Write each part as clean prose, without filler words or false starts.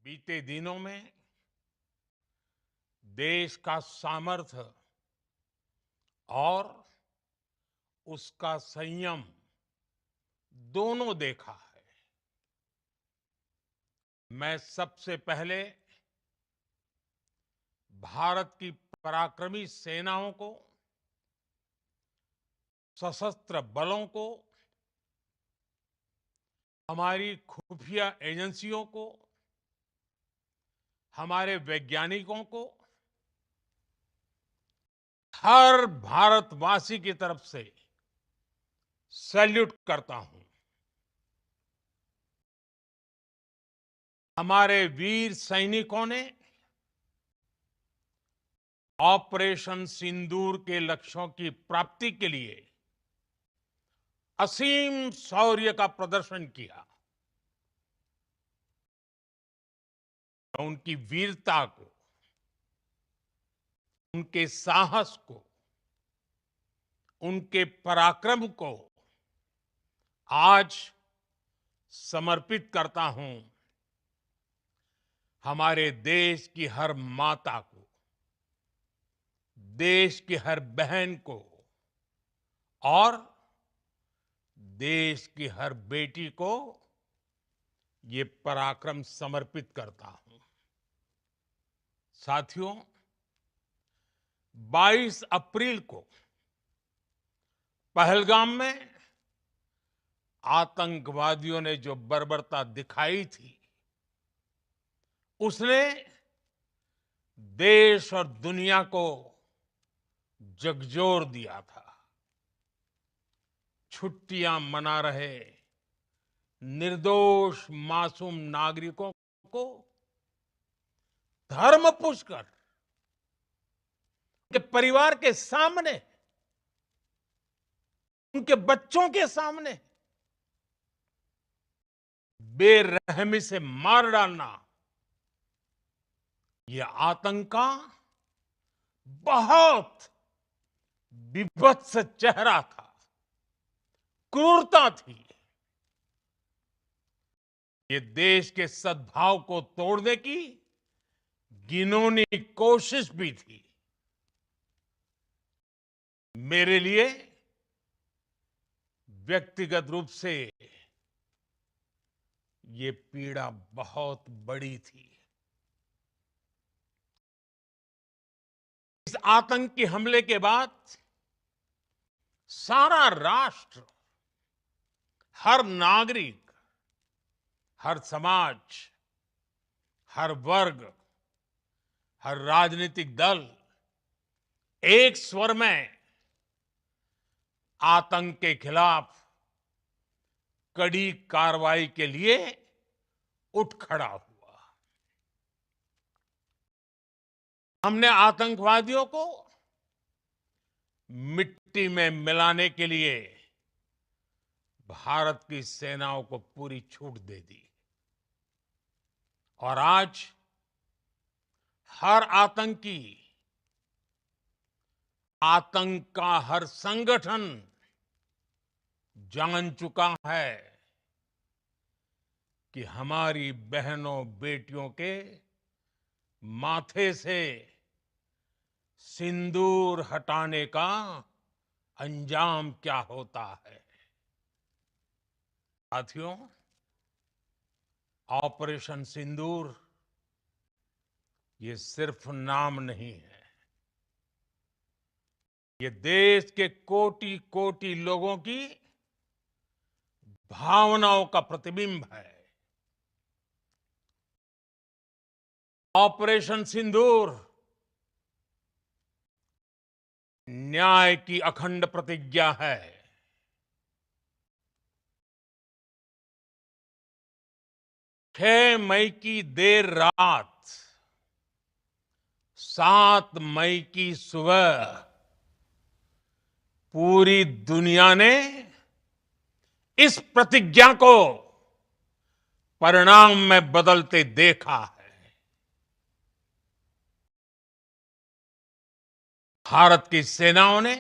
बीते दिनों में देश का सामर्थ्य और उसका संयम दोनों देखा है। मैं सबसे पहले भारत की पराक्रमी सेनाओं को, सशस्त्र बलों को, हमारी खुफिया एजेंसियों को, हमारे वैज्ञानिकों को, हर भारतवासी की तरफ से सैल्यूट करता हूं। हमारे वीर सैनिकों ने ऑपरेशन सिंदूर के लक्ष्यों की प्राप्ति के लिए असीम शौर्य का प्रदर्शन किया। मैं उनकी वीरता को, उनके साहस को, उनके पराक्रम को आज समर्पित करता हूं हमारे देश की हर माता को, देश की हर बहन को और देश की हर बेटी को ये पराक्रम समर्पित करता हूं। साथियों, 22 अप्रैल को पहलगाम में आतंकवादियों ने जो बर्बरता दिखाई थी, उसने देश और दुनिया को झकझोर दिया था। छुट्टियां मना रहे निर्दोष मासूम नागरिकों को धर्म पुष्कर उनके परिवार के सामने, उनके बच्चों के सामने बेरहमी से मार डालना, यह आतंक का बहुत विभत्स चेहरा था, क्रूरता थी। ये देश के सद्भाव को तोड़ने की घिनौनी कोशिश भी थी। मेरे लिए व्यक्तिगत रूप से ये पीड़ा बहुत बड़ी थी। इस आतंकी हमले के बाद सारा राष्ट्र, हर नागरिक, हर समाज, हर वर्ग, हर राजनीतिक दल एक स्वर में आतंक के खिलाफ कड़ी कार्रवाई के लिए उठ खड़ा हुआ। हमने आतंकवादियों को मिट्टी में मिलाने के लिए भारत की सेनाओं को पूरी छूट दे दी और आज हर आतंकी, आतंक का हर संगठन जान चुका है कि हमारी बहनों बेटियों के माथे से सिंदूर हटाने का अंजाम क्या होता है। साथियों, ऑपरेशन सिंदूर ये सिर्फ नाम नहीं है, ये देश के कोटि कोटि लोगों की भावनाओं का प्रतिबिंब है। ऑपरेशन सिंदूर न्याय की अखंड प्रतिज्ञा है। 6 मई की देर रात, 7 मई की सुबह पूरी दुनिया ने इस प्रतिज्ञा को परिणाम में बदलते देखा है। भारत की सेनाओं ने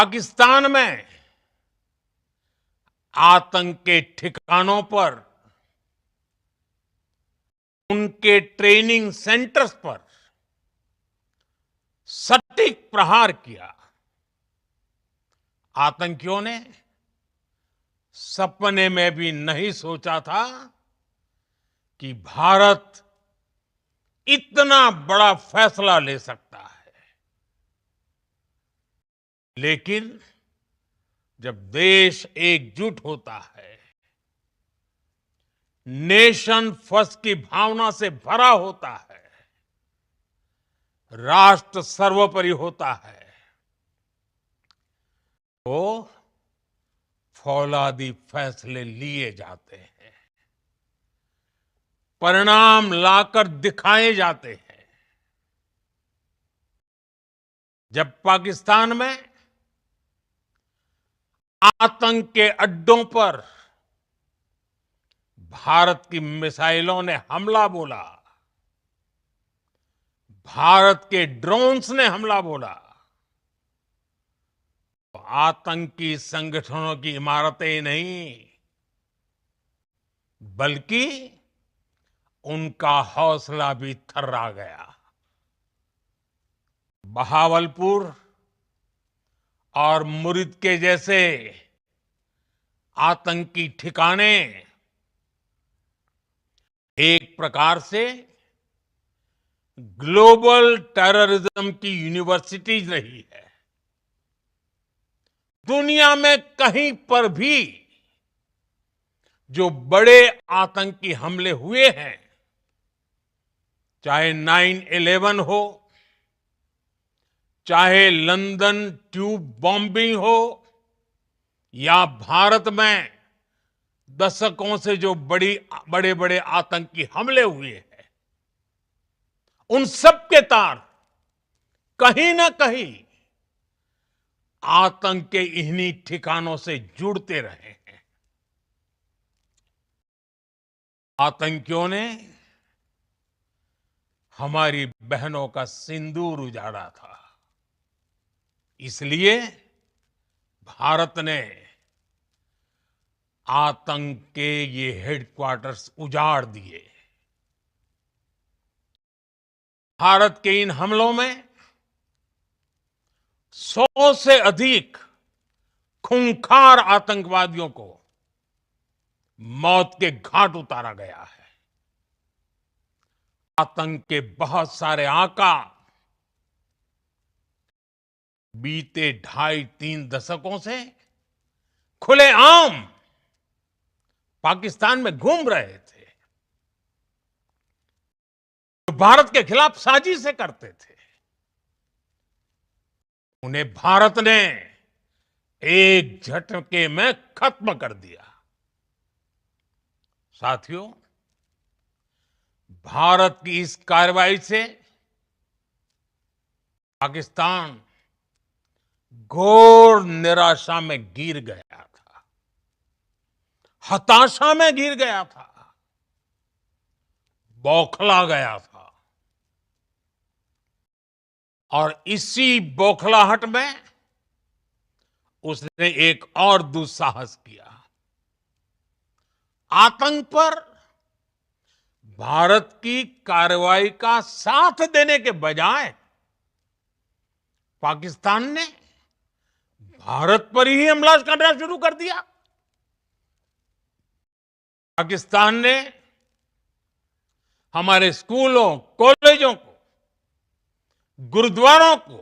पाकिस्तान में आतंक के ठिकानों पर उनके ट्रेनिंग सेंटर्स पर सटीक प्रहार किया। आतंकियों ने सपने में भी नहीं सोचा था कि भारत इतना बड़ा फैसला ले सकता है। लेकिन जब देश एकजुट होता है, नेशन फर्स्ट की भावना से भरा होता है, राष्ट्र सर्वोपरि होता है, तो फौलादी फैसले लिए जाते हैं, परिणाम लाकर दिखाए जाते हैं। जब पाकिस्तान में आतंक के अड्डों पर भारत की मिसाइलों ने हमला बोला, भारत के ड्रोन्स ने हमला बोला, तो आतंकी संगठनों की इमारतें नहीं, बल्कि उनका हौसला भी थर्रा गया। बहावलपुर और मुरिद के जैसे आतंकी ठिकाने एक प्रकार से ग्लोबल टेररिज्म की यूनिवर्सिटीज रही है। दुनिया में कहीं पर भी जो बड़े आतंकी हमले हुए हैं, चाहे 9/11 हो, चाहे लंदन ट्यूब बॉम्बिंग हो, या भारत में दशकों से जो बड़े बड़े आतंकी हमले हुए हैं, उन सब के तार कहीं ना कहीं आतंक के इन्हीं ठिकानों से जुड़ते रहे हैं। आतंकियों ने हमारी बहनों का सिंदूर उजाड़ा था, इसलिए भारत ने आतंक के ये हेडक्वार्टर्स उजाड़ दिए। भारत के इन हमलों में 100 से अधिक खूंखार आतंकवादियों को मौत के घाट उतारा गया है। आतंक के बहुत सारे आका बीते 2.5-3 दशकों से खुलेआम पाकिस्तान में घूम रहे थे, जो भारत के खिलाफ साजिशें करते थे। उन्हें भारत ने एक झटके में खत्म कर दिया। साथियों, भारत की इस कार्रवाई से पाकिस्तान घोर निराशा में गिर गया था, हताशा में गिर गया था, बौखला गया था। और इसी बौखलाहट में उसने एक और दुस्साहस किया। आतंक पर भारत की कार्रवाई का साथ देने के बजाय पाकिस्तान ने भारत पर ही हमला करना शुरू कर दिया। पाकिस्तान ने हमारे स्कूलों, कॉलेजों को, गुरुद्वारों को,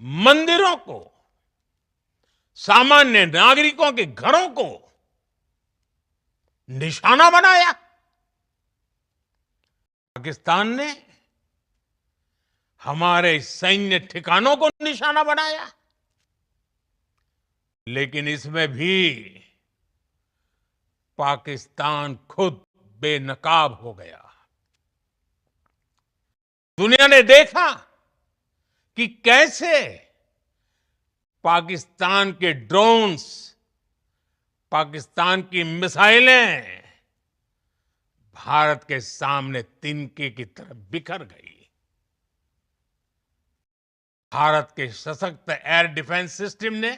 मंदिरों को, सामान्य नागरिकों के घरों को निशाना बनाया। पाकिस्तान ने हमारे सैन्य ठिकानों को निशाना बनाया। लेकिन इसमें भी पाकिस्तान खुद बेनकाब हो गया। दुनिया ने देखा कि कैसे पाकिस्तान के ड्रोन्स, पाकिस्तान की मिसाइलें भारत के सामने तिनके की तरह बिखर गई। भारत के सशक्त एयर डिफेंस सिस्टम ने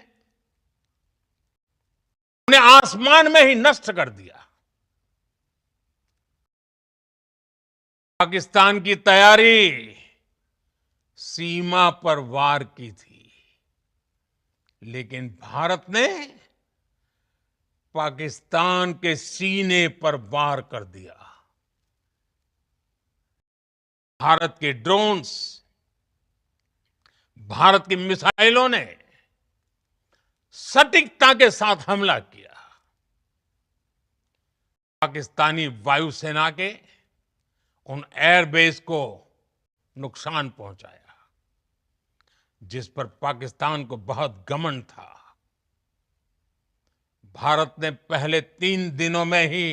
उन्हें आसमान में ही नष्ट कर दिया। पाकिस्तान की तैयारी सीमा पर वार की थी, लेकिन भारत ने पाकिस्तान के सीने पर वार कर दिया। भारत के ड्रोन्स, भारत की मिसाइलों ने सटीकता के साथ हमला किया। पाकिस्तानी वायुसेना के उन एयरबेस को नुकसान पहुंचाया, जिस पर पाकिस्तान को बहुत घमंड था। भारत ने पहले 3 दिनों में ही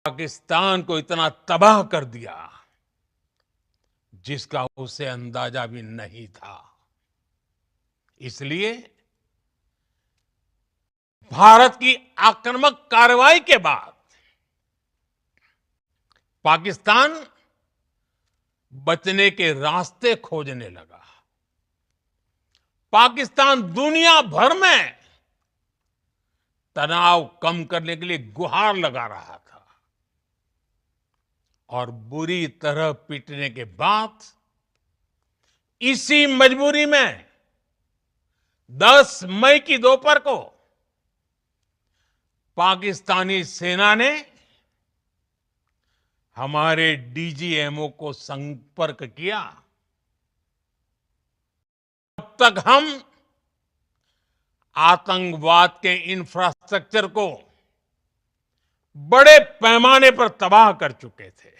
पाकिस्तान को इतना तबाह कर दिया, जिसका उसे अंदाजा भी नहीं था। इसलिए भारत की आक्रामक कार्रवाई के बाद पाकिस्तान बचने के रास्ते खोजने लगा। पाकिस्तान दुनिया भर में तनाव कम करने के लिए गुहार लगा रहा था, और बुरी तरह पीटने के बाद इसी मजबूरी में 10 मई की दोपहर को पाकिस्तानी सेना ने हमारे डीजीएमओ को संपर्क किया। तब तक हम आतंकवाद के इंफ्रास्ट्रक्चर को बड़े पैमाने पर तबाह कर चुके थे।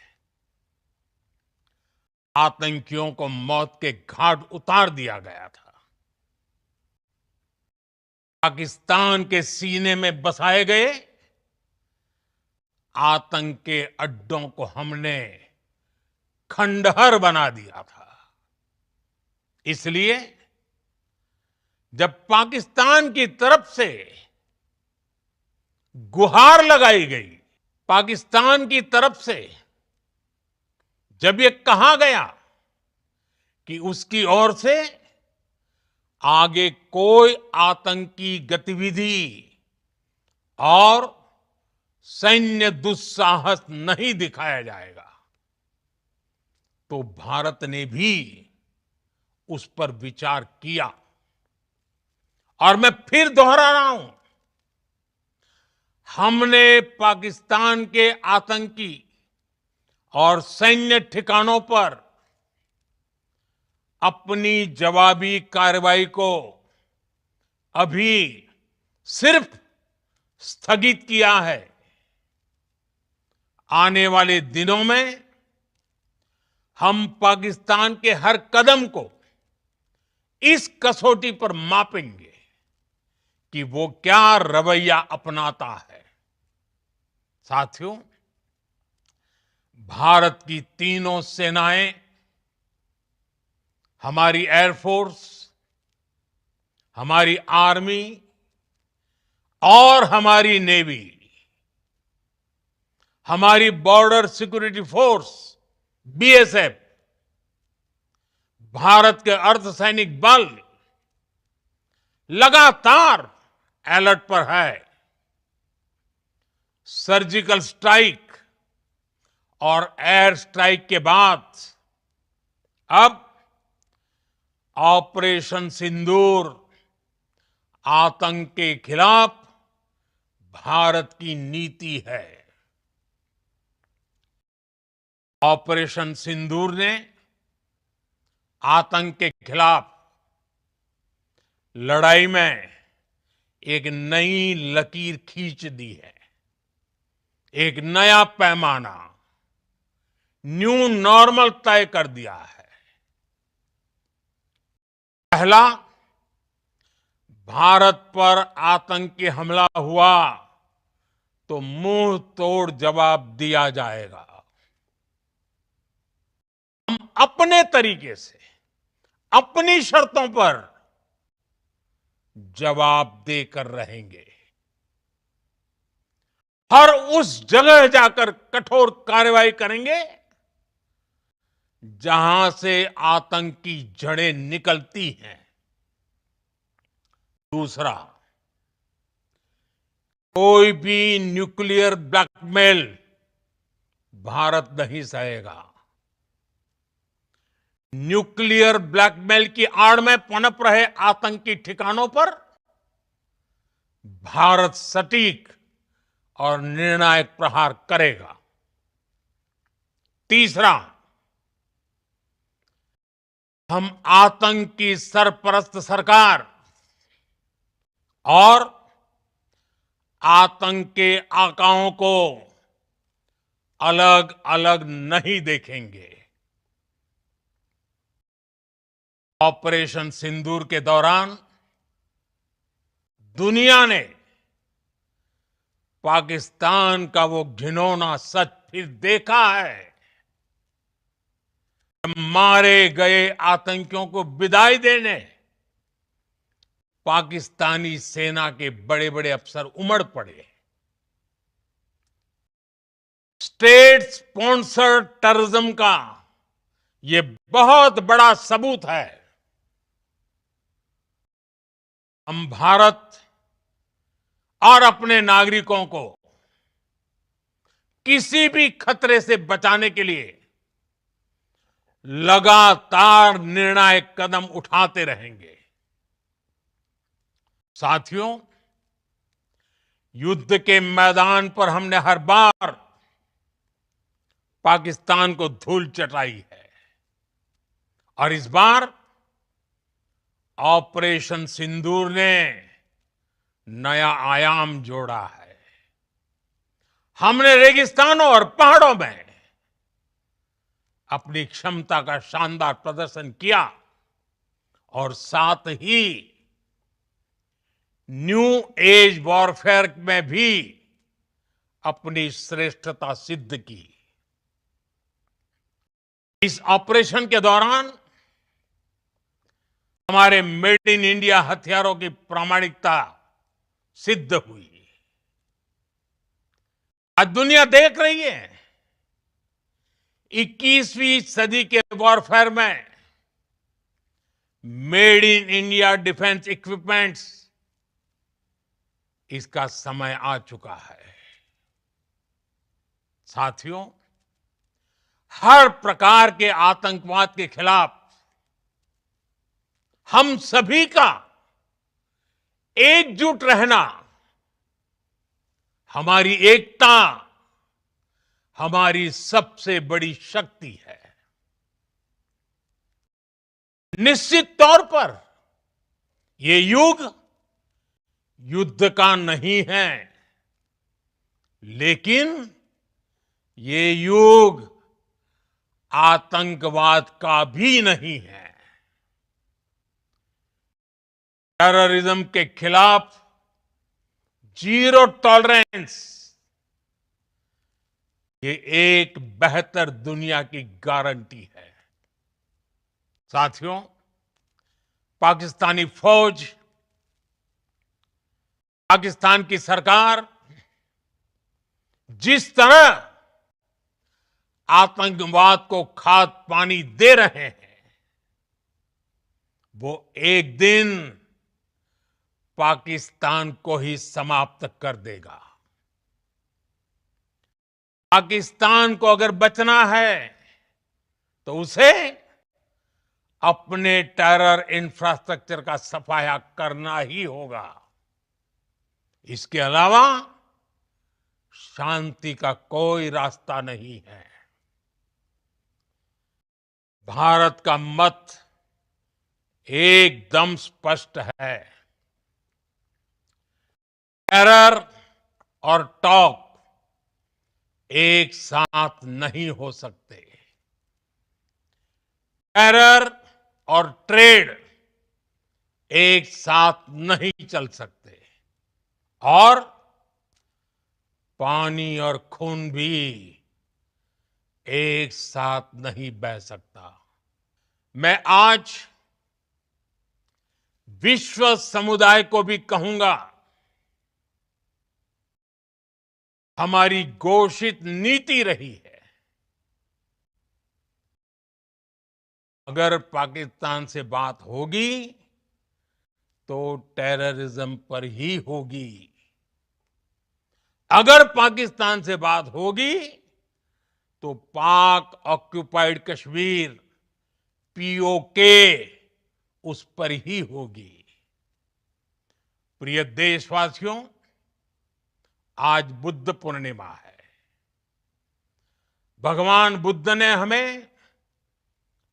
आतंकियों को मौत के घाट उतार दिया गया था। पाकिस्तान के सीने में बसाए गए आतंक के अड्डों को हमने खंडहर बना दिया था। इसलिए जब पाकिस्तान की तरफ से गुहार लगाई गई, पाकिस्तान की तरफ से जब ये कहा गया कि उसकी ओर से आगे कोई आतंकी गतिविधि और सैन्य दुस्साहस नहीं दिखाया जाएगा, तो भारत ने भी उस पर विचार किया। और मैं फिर दोहरा रहा हूं, हमने पाकिस्तान के आतंकी और सैन्य ठिकानों पर अपनी जवाबी कार्रवाई को अभी सिर्फ स्थगित किया है। आने वाले दिनों में हम पाकिस्तान के हर कदम को इस कसौटी पर मापेंगे कि वो क्या रवैया अपनाता है। साथियों, भारत की तीनों सेनाएं, हमारी एयरफोर्स, हमारी आर्मी और हमारी नेवी, हमारी border security force BSF, Bharat के अर्धसैनिक बल लगातार अलर्ट पर है। सर्जिकल स्ट्राइक और एयर स्ट्राइक के बाद अब ऑपरेशन सिंदूर आतंक के खिलाफ भारत की नीति है। ऑपरेशन सिंदूर ने आतंक के खिलाफ लड़ाई में एक नई लकीर खींच दी है। एक नया पैमाना, न्यू नॉर्मल तय कर दिया है। पहला, भारत पर आतंकी हमला हुआ तो मुंह तोड़ जवाब दिया जाएगा। हम अपने तरीके से, अपनी शर्तों पर जवाब देकर रहेंगे। हर उस जगह जाकर कठोर कार्रवाई करेंगे जहां से आतंक की जड़ें निकलती हैं। दूसरा, कोई भी न्यूक्लियर ब्लैकमेल भारत नहीं सहेगा। न्यूक्लियर ब्लैकमेल की आड़ में पनप रहे आतंकी ठिकानों पर भारत सटीक और निर्णायक प्रहार करेगा। तीसरा, हम आतंक की सरपरस्त सरकार और आतंक के आकाओं को अलग अलग नहीं देखेंगे। ऑपरेशन सिंदूर के दौरान दुनिया ने पाकिस्तान का वो घिनौना सच फिर देखा है। मारे गए आतंकियों को विदाई देने पाकिस्तानी सेना के बड़े बड़े अफसर उमड़ पड़े। स्टेट स्पॉन्सर्ड टेररिज्म का ये बहुत बड़ा सबूत है। हम भारत और अपने नागरिकों को किसी भी खतरे से बचाने के लिए लगातार निर्णायक कदम उठाते रहेंगे। साथियों, युद्ध के मैदान पर हमने हर बार पाकिस्तान को धूल चटाई है और इस बार ऑपरेशन सिंदूर ने नया आयाम जोड़ा है। हमने रेगिस्तानों और पहाड़ों में अपनी क्षमता का शानदार प्रदर्शन किया और साथ ही न्यू एज वॉरफेयर में भी अपनी श्रेष्ठता सिद्ध की। इस ऑपरेशन के दौरान हमारे मेड इन इंडिया हथियारों की प्रामाणिकता सिद्ध हुई। आज दुनिया देख रही है 21वीं सदी के वॉरफेयर में made in India defence equipments, इसका समय आ चुका है। साथियों, हर प्रकार के आतंकवाद के खिलाफ हम सभी का एकजुट रहना, हमारी एकता हमारी सबसे बड़ी शक्ति है। निश्चित तौर पर ये युग युद्ध का नहीं है, लेकिन ये युग आतंकवाद का भी नहीं है। टेररिज्म के खिलाफ जीरो टॉलरेंस, ये एक बेहतर दुनिया की गारंटी है। साथियों, पाकिस्तानी फौज, पाकिस्तान की सरकार जिस तरह आतंकवाद को खाद पानी दे रहे हैं, वो एक दिन पाकिस्तान को ही समाप्त कर देगा। पाकिस्तान को अगर बचना है तो उसे अपने टेरर इंफ्रास्ट्रक्चर का सफाया करना ही होगा। इसके अलावा शांति का कोई रास्ता नहीं है। भारत का मत एकदम स्पष्ट है। टेरर और टॉक एक साथ नहीं हो सकते। टेरर और ट्रेड एक साथ नहीं चल सकते और पानी और खून भी एक साथ नहीं बह सकता। मैं आज विश्व समुदाय को भी कहूंगा, हमारी घोषित नीति रही है, अगर पाकिस्तान से बात होगी तो टेररिज्म पर ही होगी। अगर पाकिस्तान से बात होगी तो पाक ऑक्यूपाइड कश्मीर पीओके उस पर ही होगी। प्रिय देशवासियों, आज बुद्ध पूर्णिमा है। भगवान बुद्ध ने हमें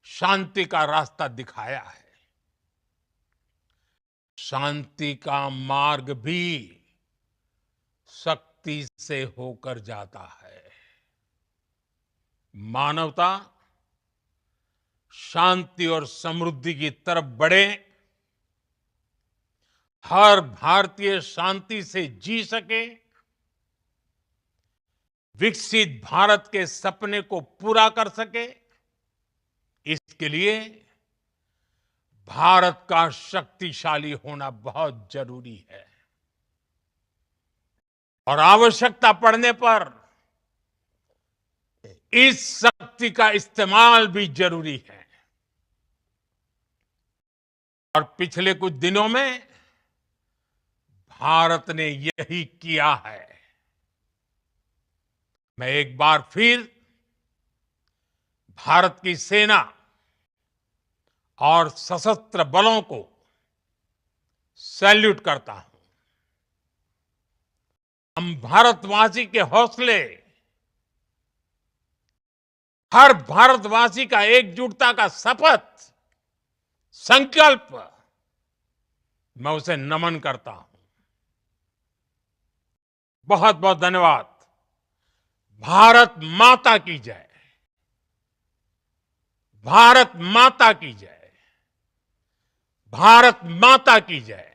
शांति का रास्ता दिखाया है। शांति का मार्ग भी शक्ति से होकर जाता है। मानवता शांति और समृद्धि की तरफ बढ़े, हर भारतीय शांति से जी सके, विकसित भारत के सपने को पूरा कर सके, इसके लिए भारत का शक्तिशाली होना बहुत जरूरी है। और आवश्यकता पड़ने पर इस शक्ति का इस्तेमाल भी जरूरी है। और पिछले कुछ दिनों में भारत ने यही किया है। मैं एक बार फिर भारत की सेना और सशस्त्र बलों को सैल्यूट करता हूं। हम भारतवासी के हौसले, हर भारतवासी का एकजुटता का शपथ, संकल्प, मैं उसे नमन करता हूं। बहुत बहुत धन्यवाद। भारत माता की जय। भारत माता की जय। भारत माता की जय।